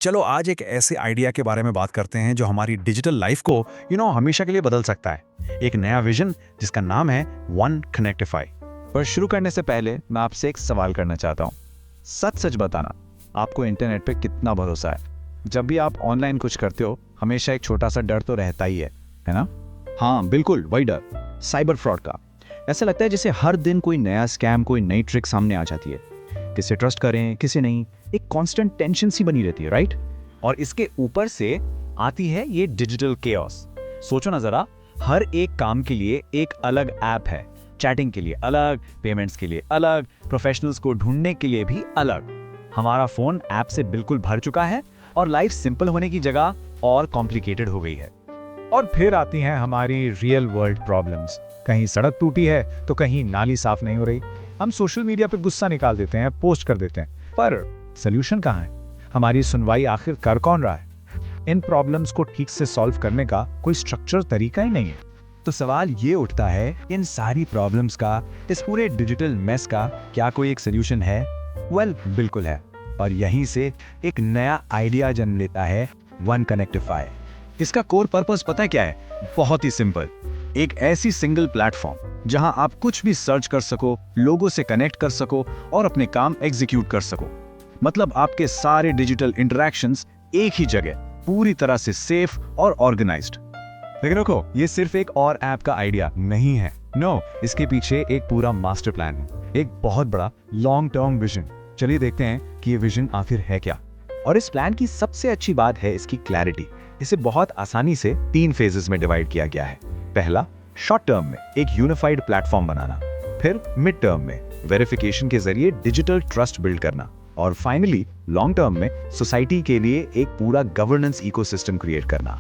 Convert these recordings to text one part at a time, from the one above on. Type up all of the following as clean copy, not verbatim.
चलो आज एक ऐसे आइडिया के बारे में बात करते हैं जो हमारी डिजिटल लाइफ को हमेशा के लिए बदल सकता है। एक नया विजन जिसका नाम है वन कनेक्टिफाई। पर शुरू करने से पहले मैं आपसे एक सवाल करना चाहता हूँ। सच सच बताना, आपको इंटरनेट पे कितना भरोसा है? जब भी आप ऑनलाइन कुछ करते हो, हमेशा एक छोटा सा डर तो रहता ही है ना? हाँ बिल्कुल, वही डर, साइबर फ्रॉड का। ऐसा लगता है जैसे हर दिन कोई नया स्कैम, कोई नई ट्रिक सामने आ जाती है। किसे ट्रस्ट करें, किसे नहीं, एक कांस्टेंट टेंशन सी बनी रहती है, राइट? और इसके ऊपर से आती है ये डिजिटल केओस। सोचो ना जरा, हर एक काम के लिए एक अलग ऐप है, चैटिंग के लिए अलग, पेमेंट्स के लिए अलग, प्रोफेशनल्स को ढूंढने के लिए भी अलग। हमारा फोन ऐप से बिल्कुल भर चुका है और लाइफ सिंपल होने की जगह और कॉम्प्लिकेटेड हो गई है। और फिर आती हैं हमारी रियल वर्ल्ड प्रॉब्लम्स। कहीं सड़क टूटी है तो कहीं नाली साफ नहीं हो रही। हम सोशल मीडिया पे गुस्सा निकाल देते हैं, पोस्ट कर देते हैं, पर सोल्यूशन कहाँ है? हमारी सुनवाई आखिर कर कौन रहा है? इन प्रॉब्लम्स को ठीक से सॉल्व करने का कोई स्ट्रक्चर तरीका ही नहीं है। तो सवाल ये उठता है, इन सारी प्रॉब्लम्स का, इस पूरे डिजिटल मेस का क्या कोई एक सोल्यूशन है? वेल, बिल्कुल है। और यहीं से एक नया आइडिया जन्म लेता है, वन कनेक्टिफाई। इसका कोर पर्पस पता है क्या है? बहुत ही सिंपल, एक ऐसी सिंगल प्लेटफॉर्म जहां आप कुछ भी सर्च कर सको, लोगों से कनेक्ट कर सको और अपने काम एग्जीक्यूट कर सको। मतलब आपके सारे डिजिटल इंटरैक्शंस एक ही जगह, पूरी तरह से सेफ और ऑर्गेनाइज्ड। लेकिन रुको, ये सिर्फ एक और ऐप का आइडिया नहीं है। नो, इसके पीछे एक पूरा मास्टर प्लान है, एक बहुत बड़ा लॉन्ग टर्म विजन। चलिए देखते हैं कि ये विजन आखिर है क्या। और इस प्लान की सबसे अच्छी बात है इसकी क्लैरिटी। इसे बहुत आसानी से 3 फेजेस में डिवाइड किया गया है। पहला, शॉर्ट टर्म में एक यूनिफाइड प्लेटफॉर्म बनाना, फिर मिड टर्म में वेरिफिकेशन के जरिए डिजिटल ट्रस्ट बिल्ड करना, और फाइनली लॉन्ग टर्म में सोसाइटी के लिए एक पूरा गवर्नेंस इकोसिस्टम क्रिएट करना।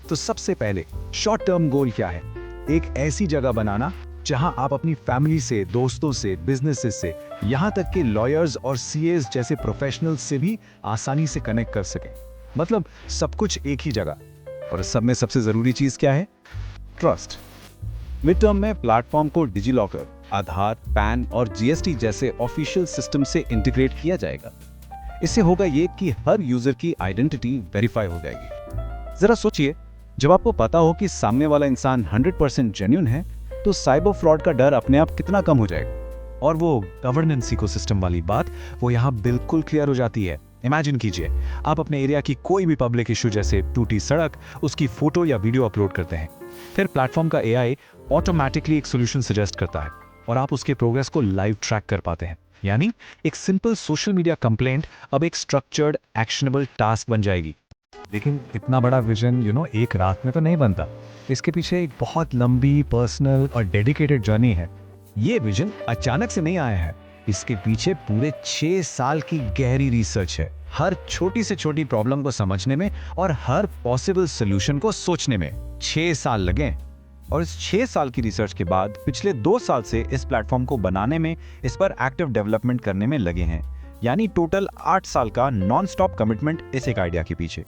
तो सबसे पहले शॉर्ट टर्म गोल क्या है? एक ऐसी जगह बनाना जहां आप अपनी फैमिली से, दोस्तों से, बिजनेसेस से, यहां तक कि लॉयर्स और सीएस जैसे प्रोफेशनल्स से भी आसानी से कनेक्ट कर सकें। मतलब सब कुछ एक ही जगह। और सब में सबसे जरूरी चीज क्या है? ट्रस्ट। मिड टर्म में प्लेटफॉर्म को डिजिलॉकर, आधार, पैन और जीएसटी जैसे ऑफिशियल सिस्टम से इंटीग्रेट किया जाएगा। इससे होगा ये कि हर यूजर की आइडेंटिटी वेरीफाई हो जाएगी। जरा सोचिए, जब आपको पता हो कि सामने वाला इंसान 100% जेन्युइन है, तो साइबर फ्रॉड का डर अपने आप कितना कम हो जाएगा। और वो गवर्नेंस इकोसिस्टम वाली बात, वो यहाँ बिल्कुल क्लियर हो जाती है। इमेजिन कीजिए, आप अपने एरिया की कोई भी पब्लिक इशू जैसे टूटी सड़क, उसकी फोटो या वीडियो अपलोड करते हैं। फिर प्लेटफॉर्म का एआई ऑटोमेटिकली एक सोल्यूशन सजेस्ट करता है और आप उसके प्रोग्रेस को लाइव ट्रैक कर पाते हैं। यानी एक सिंपल सोशल मीडिया कंप्लेंट अब एक स्ट्रक्चर्ड एक्शनेबल टास्क बन जाएगी। लेकिन इतना बड़ा विजन एक रात में तो नहीं बनता। इसके पीछे एक बहुत लंबी, पर्सनल और डेडिकेटेड जर्नी है। ये विजन अचानक से नहीं आया है, इसके पीछे पूरे 6 साल की गहरी रिसर्च है। हर छोटी से छोटी प्रॉब्लम को समझने में और हर पॉसिबल सोल्यूशन को सोचने में 6 साल लगे। और इस 6 साल की रिसर्च के बाद पिछले 2 साल से इस प्लेटफॉर्म को बनाने में, इस पर एक्टिव डेवलपमेंट करने में लगे हैं। यानी टोटल 8 साल का नॉन स्टॉप कमिटमेंट इस एक आइडिया के पीछे।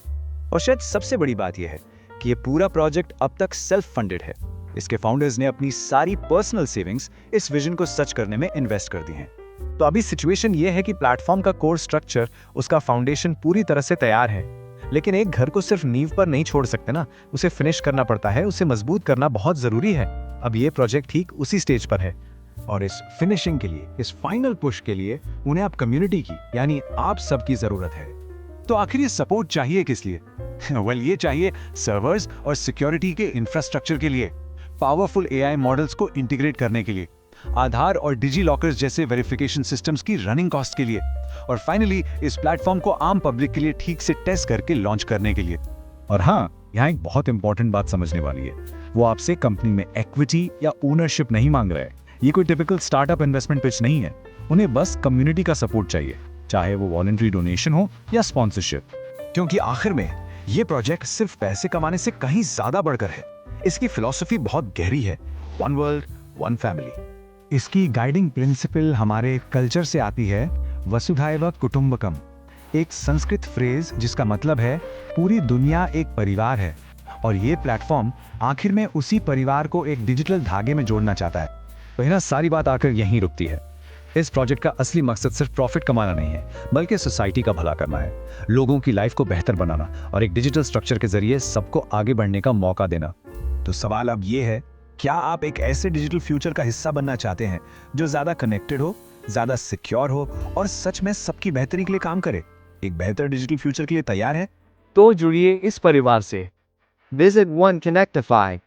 और शायद सबसे बड़ी बात यह है कि ये पूरा प्रोजेक्ट अब तक सेल्फ फंडेड है। इसके फाउंडर्स ने अपनी सारी पर्सनल सेविंग्स इस विजन को सच करने में इन्वेस्ट कर दी हैं। तो अभी सिचुएशन ये है कि प्लेटफॉर्म का कोर स्ट्रक्चर, उसका फाउंडेशन पूरी तरह से तैयार है। लेकिन एक घर को सिर्फ नींव पर नहीं छोड़ सकते ना, उसे फिनिश करना पड़ता है, उसे मजबूत करना बहुत जरूरी है। अब ये प्रोजेक्ट ठीक उसी स्टेज पर है। और इस फिनिशिंग के लिए, इस फाइनल पुश के लिए उन्हें अब कम्युनिटी की, यानी आप सबकी जरूरत है। तो आखिर ये सपोर्ट चाहिए किस लिए? वेल, ये चाहिए सर्वर्स और सिक्योरिटी के इंफ्रास्ट्रक्चर के लिए, पावरफुल एआई मॉडल्स को इंटीग्रेट करने के लिए, आधार और डिजी लॉकर्स जैसे वेरिफिकेशन सिस्टम्स की रनिंग कॉस्ट के लिए, और फाइनली इस प्लेटफॉर्म को आम पब्लिक के लिए ठीक से टेस्ट करके लॉन्च करने के लिए। और हाँ, यहाँ एक बहुत इंपॉर्टेंट बात समझने वाली है। वो आपसे कंपनी में इक्विटी या ओनरशिप नहीं मांग रहे। ये कोई टिपिकल स्टार्टअप इन्वेस्टमेंट पिच नहीं है। उन्हें बस कम्युनिटी का सपोर्ट चाहिए, चाहे वो वॉलंटरी डोनेशन हो या स्पॉन्सरशिप। क्योंकि आखिर में ये प्रोजेक्ट सिर्फ पैसे कमाने से कहीं ज्यादा बढ़कर है। इसकी फिलॉसफी बहुत गहरी है, वन वर्ल्ड वन फैमिली। इसकी गाइडिंग प्रिंसिपल हमारे कल्चर से आती है, वसुधैव कुटुंबकम, एक संस्कृत फ्रेज जिसका मतलब है पूरी दुनिया एक परिवार है। और ये प्लेटफॉर्म आखिर में उसी परिवार को एक डिजिटल धागे में जोड़ना चाहता है। तो ना सारी बात आकर यहीं रुकती है। इस प्रोजेक्ट का असली मकसद सिर्फ प्रॉफिट कमाना नहीं है, बल्कि सोसाइटी का भला करना है, लोगों की लाइफ को बेहतर बनाना और एक डिजिटल स्ट्रक्चर के जरिए सबको आगे बढ़ने का मौका देना। तो सवाल अब ये है, क्या आप एक ऐसे डिजिटल फ्यूचर का हिस्सा बनना चाहते हैं जो ज्यादा कनेक्टेड हो, ज्यादा सिक्योर हो और सच में सबकी बेहतरी के लिए काम करे? एक बेहतर डिजिटल फ्यूचर के लिए तैयार है? तो जुड़िए इस परिवार से। Visit One Connectify.